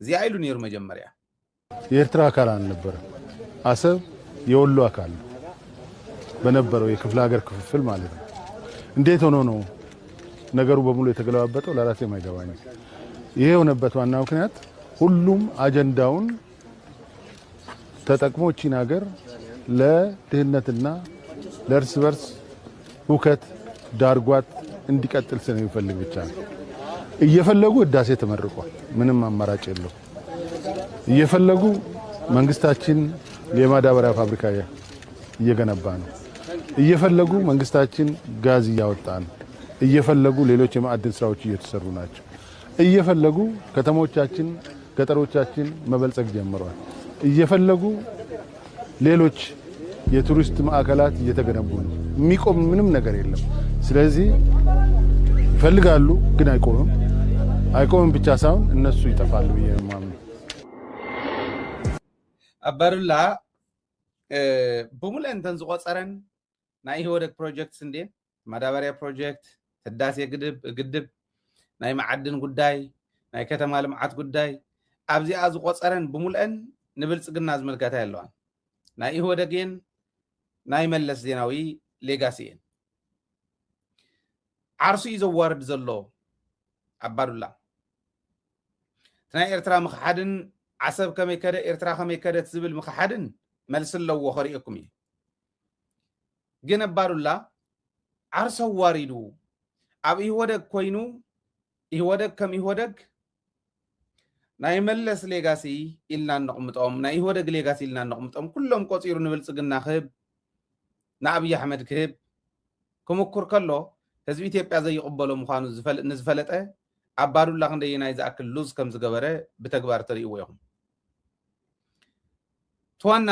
زي عيلو نير مجمريا የኤርትራ አካል አልነበረም አሰብ የወሎ አካል በነበረው የክፍለ ሀገር ክፍፍል ማለት ነው እንዴት ሆኖ ነው ነገሩ በሙሉ የተገለባበጠው ለራሴ ማይገባኝ ይሄ ሆነበት ዋና ምክንያት ሁሉም አጀንዳውን ተጠቅሞቺን ሀገር ለድህነትና ለርስ በርስ ሁከት ዳርጓት እንዲቀጥል ስለሚፈልግ ብቻ ነው እየፈለጉ ህዳሴ ተመርቋል ምንም አማራጭ የለው እየፈለጉ መንግስታችን የማዳበሪያ ፋብሪካ እየገነባ ነው እየፈለጉ መንግስታችን ጋዝ ያወጣ ነው እየፈለጉ ሌሎች የማዕድን ስራዎች እየተሰሩ ናቸው እየፈለጉ ከተሞቻችን ገጠሮቻችን መበልጸግ ጀምረዋል እየፈለጉ ሌሎች የቱሪስት ማዕከላት እየተገነቡ ነው የሚቆም ምንም ነገር የለም ስለዚህ ይፈልጋሉ ግን አይቆምም ብቻ ሳይሆን እነሱ ይጠፋሉ በየማም አባሩላ በሙሉ እንተን ዝቆፀረን ናይ ህወደክ ፕሮጀክትስ እንዴ ማዳበሪያ ፕሮጀክት ህዳሴ ግድብ ናይ ማዕድን ጉዳይ ናይ ከተማ ልምዓት ጉዳይ ኣብዚኣ ዝቆፀረን በሙሉን ንብልጽግና ዝመልከታ ያለዋን ናይ ህወደግን ናይ መለስ ዜናዊ ሌጋሲን ዓርሱ ይዘዋርድ ዘሎ አባዱላ ናይ ኤርትራ መخሓድን ዓሰብ ከመይ ከደ ኤርትራ ከመይ ከደ ዝብል መخሓድን መልስለዎ ኸሪእኩም እዩ ግን አባዱላ ዓርሱ ዋሪዱ ኣብ ይወደግ ኮይኑ ይወደግ ከም ይወደግ ናይ መለስ ሌጋሲ ኢልና ንቕምጦም ናይ ይወደግ ሌጋሲ ኢልና ንቕምጦም ኩሎም ቆፂሩ ንብልጽግና ክህብ ንኣብይ ኣሕመድ ክህብ ክምኩር ከሎ ህዝቢ ኢትዮጵያ ዘይቕበሎ ምዃኑ ንዝፈለጠ አባዱላ ክንደይ ናይ ዝኣክል ሉዝ ከም ዝገበረ ብተግባር ተርእይዎ ይኹም ተዋና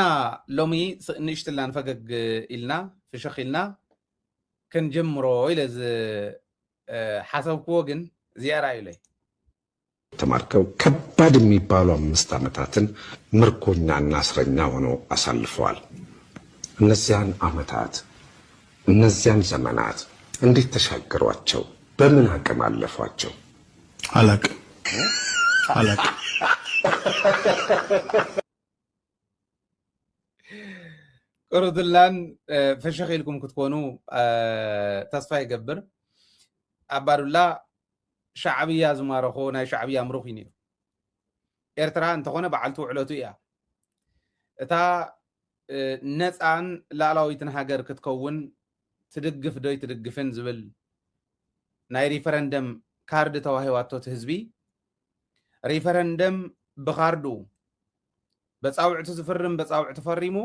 ሎሚ ንእሽትላን ፈገግ ኢልና ፍሽኽ ኢልና ክንጀምሮ ኢለ ሓሰብክዎ ግን ዚያራ ኢለይ ተማርከው ከባድ የሚባሉ 5 ዓመታትን ምርኮኛና እስረኛ ሆነው አሳልፈዋል እነዚያን ዓመታት እነዚያን ዘመናት እንዴት ተሻገሯቸው በምን አቅም አለፏቸው አላቅ ቁርድላን ፍሽኽ ኢልኩም ክትኮኑ ተስፋ ይገብር አባዱላ ሻዕብያ ዝማረኾ ናይ ሻዕብያ ምሩኽ እዩ ኤርትራ እንተኾነ በዓልቲ ውዕለቱ እያ እታ ነፃን ላዕላዊትን ሃገር ክትከውን ትድግፍ ዶይ ትድግፍን ዝብል ናይ ሪፈረንደም ካርድ ተዋሂባቶ ህዝቢ ሪፈረንደም ብካርዱ በጻውዕቱ ዝፍርም በጻውዕቱ ፈሪሙ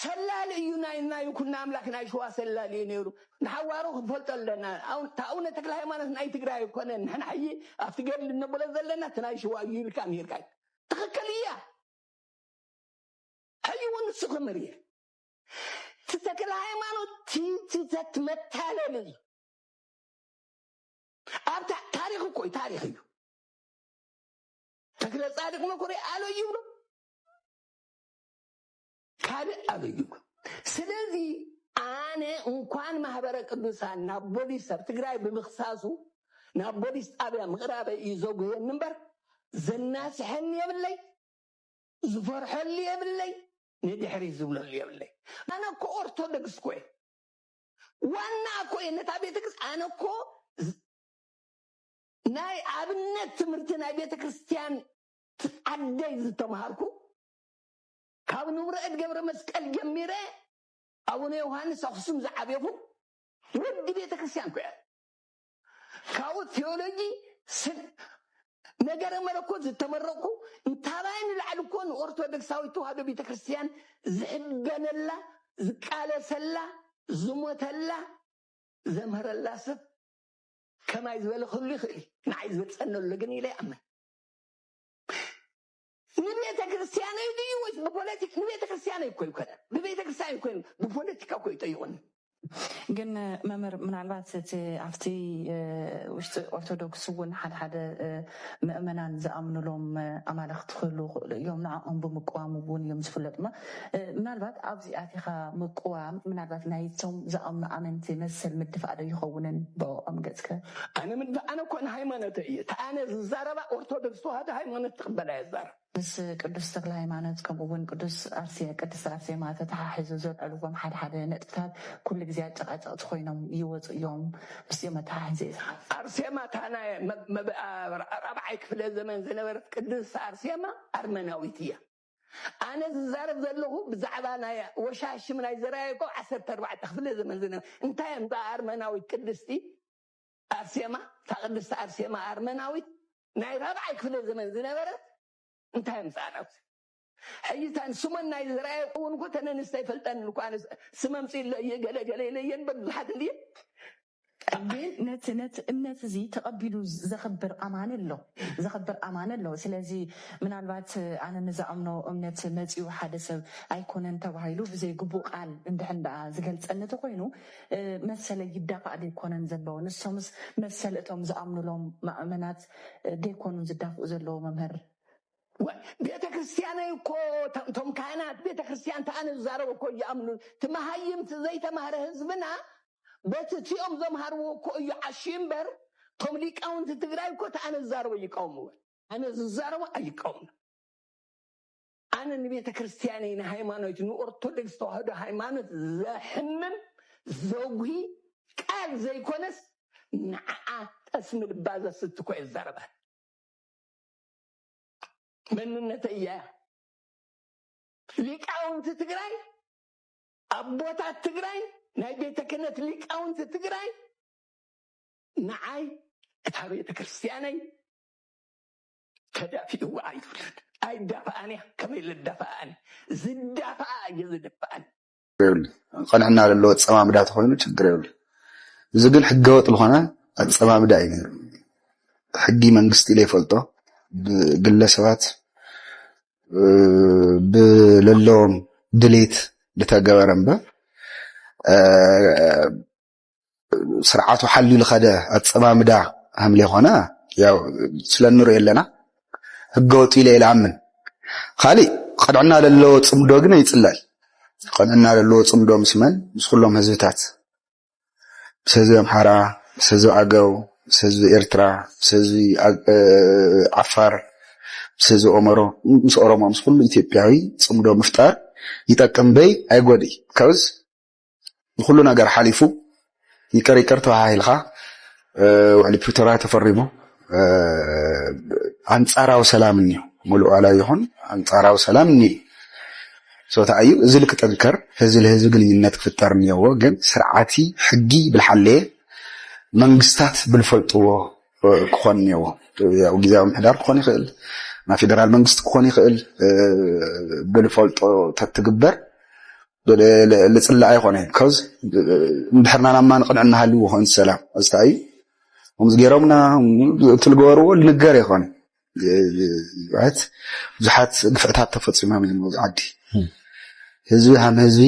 ሰላል እዩና ይኩና አምላክ ናይ ሸዋ ሰላል ነይሩ ንሐዋሩ ክፈልጠለና ታውነ ተክለ ሃይማኖት ናይ ትግራይ ኮነ ንሕናይ አፍትገል ንበለ ዘለና ተናይ ሸዋ ይልካ ሚርካይ ተከከልያ አይውን ስኹምሪየ ተክለ ሃይማኖት ትዘት መታለል አብታ ታሪክ ቆይ ታሪክ እዩ ተክለ ጻድቅ መኮሪ አለዩ ብሎ ካለ አለዩ ስለዚህ አነ እንኳን ማህበረ ቅዱሳን ናቦሊስ ትግራይ በመخصاص ናቦሊስ ጣቢያ ምቅራበ ይዘጉ ነበር ዘናስሐን የብለይ ዝፈርሐል የብለይ ንድሕሪ ዝብለል የብለይ አነ ኮ ኦርቶዶክስ ኮይ ዋና ኮይ ነታ ቤተክርስቲያን አነ ኮ ናይ አብነት ትምህርት ናይ ቤተክርስቲያን አደይ ዝተማሃርኩ ካብ ንብረድ ገብረ መስቀል ጀሚረ አቡነ ዮሐንስ አክሱም ዘዓብየፉ ውድ ቤተክርስቲያን ኮያ ካው ቴዎሎጂ ነገረ መለኮት ዝተመረቁ እንታባይን ለዓልኮን ኦርቶዶክሳዊ ተዋህዶ ቤተክርስቲያን ዝሕገነላ ዝቃለሰላ ዝሞተላ ዘመረላ ሰብ ከማይ ዝበለ ሁሉ ይኽእል ናይ ዝፀነሉ ግን ኢለ ኣመን ንቤተ ክርስቲያን እዩ ወይስ በፖለቲክ ንቤተ ክርስቲያን ይኮን በቤተ ክርስቲያን ይኮን በፖለቲካ ኮይ ጠይቁን ግን መምህር ምናልባት እቲ ኣብቲ ውሽጢ ኦርቶዶክስ እውን ሓደ ምእመናን ዝኣምንሎም ኣማልክቲ ክህሉ ይኽእሉ እዮም ንዓኦም ብምቁዋም እውን እዮም ዝፍለጡ ምናልባት ኣብዚኣቲኻ ምቁዋም ምናልባት ናይቶም ዝኣምኑ ኣመንቲ መሰል ምድፋእ ዶ ይኸውንን ብኦም ገጽከ ኣነ ኮነ ሃይማኖት እየ ተኣነ ዝዛረባ ኦርቶዶክስ ተዋህዶ ሃይማኖት ትቕበላ የዛረብ ምስ ቅዱስ ተክለ ሃይማኖት ከምኡውን ቅዱስ ኣርሴማ ተተሓሒዙ ዘልዕልዎም ሓደ ነጥብታት ኩሉ ግዜ ኣጨቃጨቅቲ ኮይኖም ይወፁ እዮም ምስኦም ተሓሒዘ ኣርሴማ ታና ራብዓይ ክፍለ ዘመን ዝነበረት ቅዱስ ኣርሴማ ኣርመናዊት እያ ኣነ ዝዛረብ ዘለኹ ብዛዕባ ናይ ወሻሽም ናይ ዘራየቆ 14 ክፍለ ዘመን ዝነበረ እንታይ እምባ ኣርመናዊት ቅድስቲ ኣርሴማ ቅድስቲ ኣርሴማ ኣርመናዊት ናይ ራብዓይ ክፍለ ዘመን ዝነበረት እንታይ ምጻናት حيتان سمن ناي زراي قون كتن نستي فلتن كان سمم سي يغلغل يلين بزحات لي نت امنت زي تقبلوا زخبر امان الله ስለዚህ ምናልባት አነ ንዛምነው እምነት መጽኡ ሓደሰብ ኣይኮነን ተባሂሉ ብዘይ ግቡእ ቃል እንድሕንዳ ዝገልጸነት ኮይኑ መሰለ ይዳፋእ ደይኮነን ዘለዎ ንሶምስ መሰለ እቶም ዝኣምኑሎም ማእመናት ደይኮኑን ዝዳፍኡ ዘለዎ መምህር ቤተ ክርስቲያን እኮ ቶም ካህናት ቤተ ክርስቲያን ታነ ዛረው እኮ ያምኑ ተማሃይምት ዘይተማረ ህዝብና በትቲኦም ዘምሃርዎ እኮ ያሽምበር ቶም ሊቃውንት ትግራይ እኮ ታነ ዛረው ይቃውሙ አነ ዛረው አይቃውሙ አነ ቤተ ክርስቲያን ሃይማኖት ኦርቶዶክስ ተዋህዶ ሃይማኖት ዘሕምም ዘውሂ ቃል ዘይኮነስ ንዓ ተስምል ባዘ ስትኮ ይዛረባል مننت إياه ليكاونت تجراي أبوات تجراي نبيت كنت ليكاونت تجراي نعاي تهريت كريستياني كذا في وعي أي دفعني كمل الدفعني زد دفع يزد دفعني قنعنا للوت سماع بدات خوينو تشغريول زغل حقوت الخنا سماع بداي حقي منغستي لي فلطو ግለሰባት በለሎም ድሌት ለተገበረምበ ስርዓቱ حلل خده አጸማምዳ አምለ ሆነ ያው ስለንሩ የለና ህገወጥ ይለይ ለአምን خالي قدعنا ለለው ጽምዶ ግን ይጽላል قدعنا ለለው ጽምዶ ምስመን ምስኹሎም ህዝብታት ስለዚ አምሃራ ስለዚ አገው سيز إرترا سيز عفار سيز أمرو مس أورما مس كل إثيوبياوي صمدو مفتار يتكلم بي أيقودي كوز كلنا جر حليفو يكرر تواهي لها وعلى بيترا تفرمو عن سارة وسلامني ملو على يهون عن سارة وسلامني صوت أيو زلك تذكر هزل قليل الناتك في الترمية وجن سرعتي حقي بالحلة መንግስታት بالفلطو كخونيو ያው ጊዜያዊ ምሕዳር ክኾን ይኽእል ና ፌደራል መንግስት ክኾን ይኽእል بالفلطو ተትግበር ለጽላ አይኾነ كوز እንድሕርና ማን ቅንዕና ሃልዩ ሆን ሰላም አስታይ ወምዝገረምና ትልገወርዎ ልንገር ይኾነ ባት ብዙሓት ግፍዕታት ተፈጽሞም ነው ዓዲ ህዝቢ ሃም ህዝቢ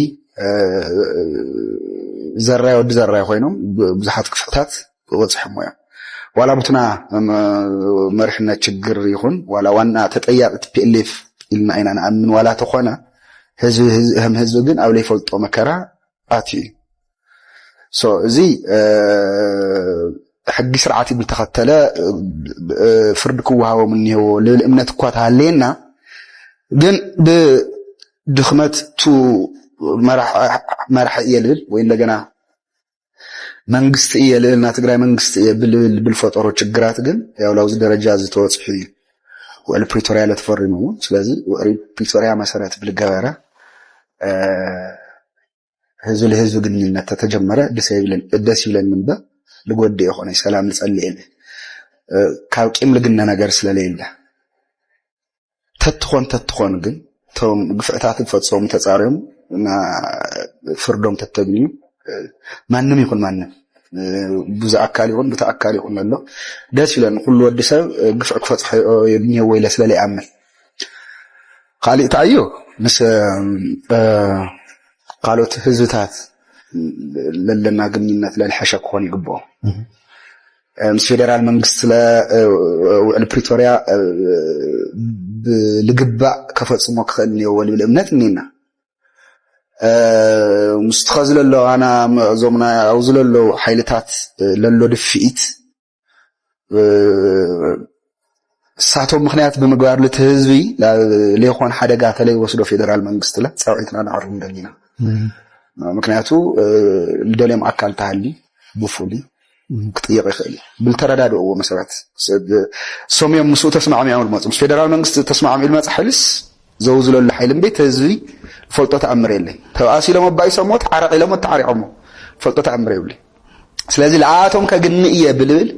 زراي ود زراي خوينهم بزحات كفتات وصحهم ويا ولا بتنا مرحنا تشجر يخون ولا وانا تطيق تبيلف المعين انا امن ولا تخونه هم هزو جن او لي فلطو مكرا اتي سو زي حق سرعتي بالتختله فرد كوهاو مني هو للامنه كوات علينا جن بدخمت تو مرح يلل وين لقنا መንግስት የለና ትግራይ መንግስት بالفطور ችግራት ግን ያው ለውዝ ደረጃ ዝተወጽሒ ወል ፕሪቶሪያ ለተፈረሙ ስለዚህ ፕሪቶሪያ መሰረት بالገበራ ህዝብ ለህዝብ ግንኙነት ተጀመረ ደስ ይብለን ምንበ ለጎደ የሆነ ሰላም ልጸልይል ካብቂም ለግነ ነገር ስለሌለ ተትኾን ግን ቶም ግፍዕታት ፈጽሞ ተጻረሙ እና ፍርዶም ተተግኙ ማንንም ይሁን ማንንም ብዙ አካል ይሁን በተአካል ይሁን ነው ደስ ይላል ሁሉ ወድሰብ ግፍዕ ክፈጽሕ የግኘው ወይ ለስለላይ አመል ቃል ታዩ ምስ ቃሎት ህዝብታት ለለና ግንኙነት ለልሐሸ ኮን ይግባው ምስ ፌደራል መንግስት ለፕሪቶሪያ ልግባ ከፈጽሞ ክኸል ነው ወልብል እምነት ነና مستخزل له أنا زمنا أوزل له حيلتات للو دفئت ساعتهم مخنيات بمقدار لتهزبي ليخوان حدا قاعد لي وصلوا فيدرال منقصت له ساعتنا نعرف من دنينا مكنياتو الدولة معكال تعلي بفولي كتير خالي بالترداد هو مسرات سومي مسو تسمع عمي عمر مصر فيدرال منقصت تسمع عمي المصر حلس زوزل له حيلم بيت هزبي فلطة أمري لي تواسي لما بايسا موت عرقي لما تعري عمو فلطة أمري لي سلازي العاتهم كجنئية بالبل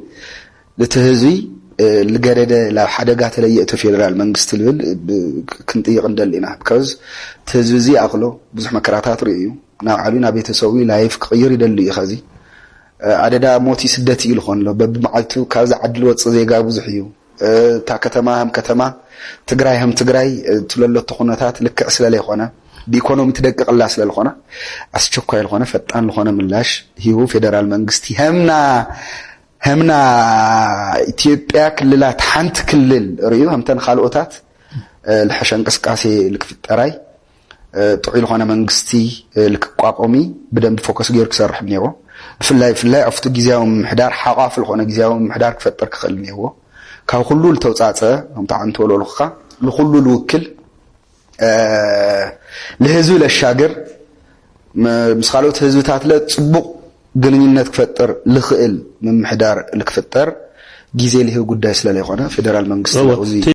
لتهزي الجريدة لا حدا قاعد لي فيدرال منقصت البل كنت يقندل لنا بكوز تهزي أغلو بزح مكراتات رئيو ناعلينا بيتسوي لايف غير يدلي يخزي عددا موتي سدتي يلخون له بمعلتو كذا عدل وتصزي قابو زحيو تا كتما هم كتما تقراي هم تقراي تلالو تخونتات لك أسلا لي خونا بإيكونومي تدقق الله أسلا لخونا أسشوكو يلخونا فتان لخونا ملاش هيو فيدرال منقستي همنا إثيوبيا كللات حانت كلل ريو همتان خالقوتات الحشان قسقاسي لك في التراي طعي لخونا منقستي لك قاقومي بدأ بفوكس غيرك سرح بنيو في الله أفتو جزياهم محدار حقاف لخونا جزياهم محدار كفتر كخلنيو كاو كلو التوصاصه هم طعن تولو لخا لكلو الوكل لهزو للشاغر مسخالوت هزوታት ለጽቡቅ ግንኙነት ክፈጠር ልኽእል መምሕዳር ልክፈጠር ጊዜ ለህ ጉዳይ ስለላይ ሆነ ፌደራል መንግስት